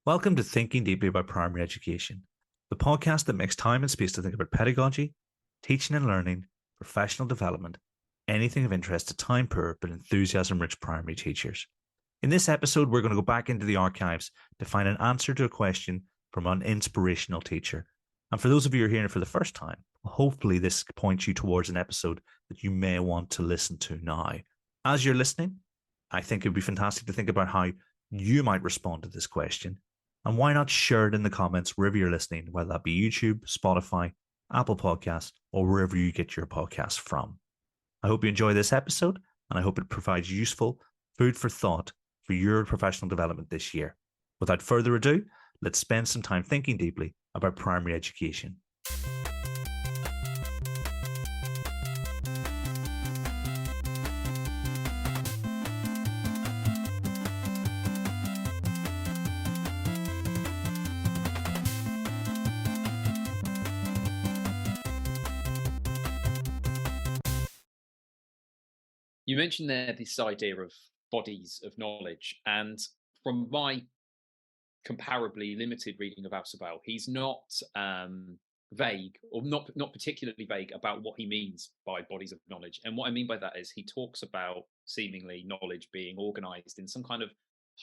Welcome to Thinking Deeply About Primary Education, the podcast that makes time and space to think about pedagogy, teaching and learning, professional development, anything of interest to time-poor but enthusiasm-rich primary teachers. In this episode, we're going to go back into the archives to find an answer to a question from an inspirational teacher. And for those of you who are hearing it for the first time, hopefully this points you towards an episode that you may want to listen to now. As you're listening, I think it would be fantastic to think about how you might respond to this question. And why not share it in the comments wherever you're listening, whether that be YouTube, Spotify, Apple Podcasts, or wherever you get your podcasts from. I hope you enjoy this episode, and I hope it provides useful food for thought for your professional development this year. Without further ado, let's spend some time thinking deeply about primary education. You mentioned there this idea of bodies of knowledge, and from my comparably limited reading of Ausubel, he's not vague, or not particularly vague about what he means by bodies of knowledge. And what I mean by that is he talks about seemingly knowledge being organized in some kind of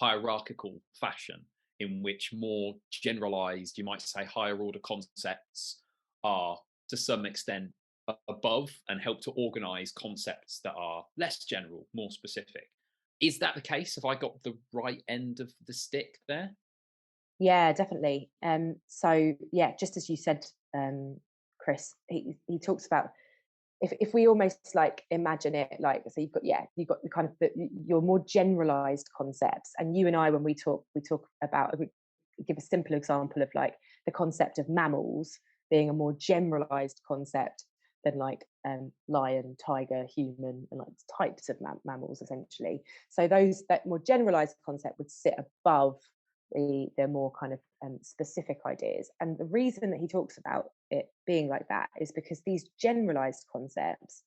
hierarchical fashion, in which more generalized, you might say, higher order concepts are to some extent above and help to organize concepts that are less general, more specific. Is that the case? Have I got the right end of the stick there? Yeah, definitely. Just as you said, Chris, he talks about if we almost like imagine it like, so you've got the kind of your more generalized concepts, and you and I, when we talk about, we give a simple example of like the concept of mammals being a more generalized concept than like lion, tiger, human, and like types of mammals essentially. So that more generalized concept would sit above the more kind of specific ideas. And the reason that he talks about it being like that is because these generalized concepts,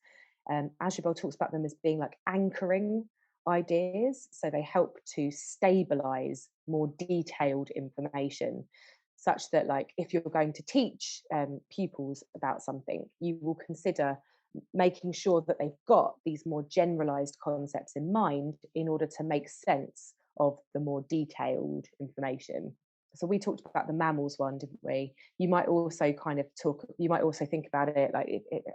Ausubel talks about them as being like anchoring ideas. So they help to stabilize more detailed information, such that like if you're going to teach pupils about something, you will consider making sure that they've got these more generalized concepts in mind in order to make sense of the more detailed information. So we talked about the mammals one, didn't we? You might also think about it like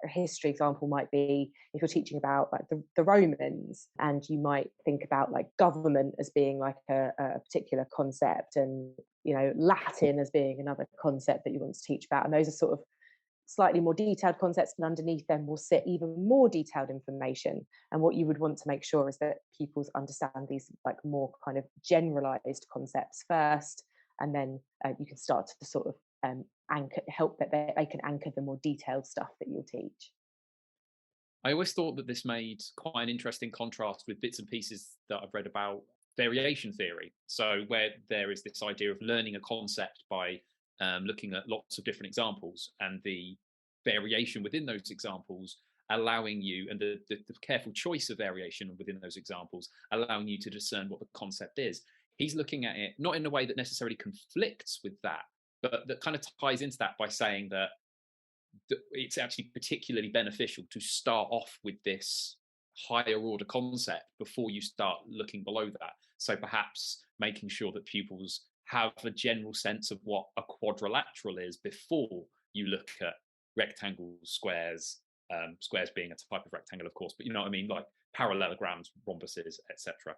a history example might be if you're teaching about like the Romans, and you might think about like government as being like a particular concept, and Latin as being another concept that you want to teach about. And those are sort of slightly more detailed concepts, and underneath them will sit even more detailed information. And what you would want to make sure is that pupils understand these like more kind of generalized concepts first, and then you can start to sort of help that they can anchor the more detailed stuff that you'll teach. I always thought that this made quite an interesting contrast with bits and pieces that I've read about variation theory. So where there is this idea of learning a concept by looking at lots of different examples, and the variation within those examples allowing you, and the careful choice of variation within those examples allowing you to discern what the concept is. He's looking at it not in a way that necessarily conflicts with that, but that kind of ties into that by saying that it's actually particularly beneficial to start off with this higher order concept before you start looking below that. So perhaps making sure that pupils have a general sense of what a quadrilateral is before you look at rectangles, squares, squares being a type of rectangle, of course, but you know what I mean, like parallelograms, rhombuses, etc.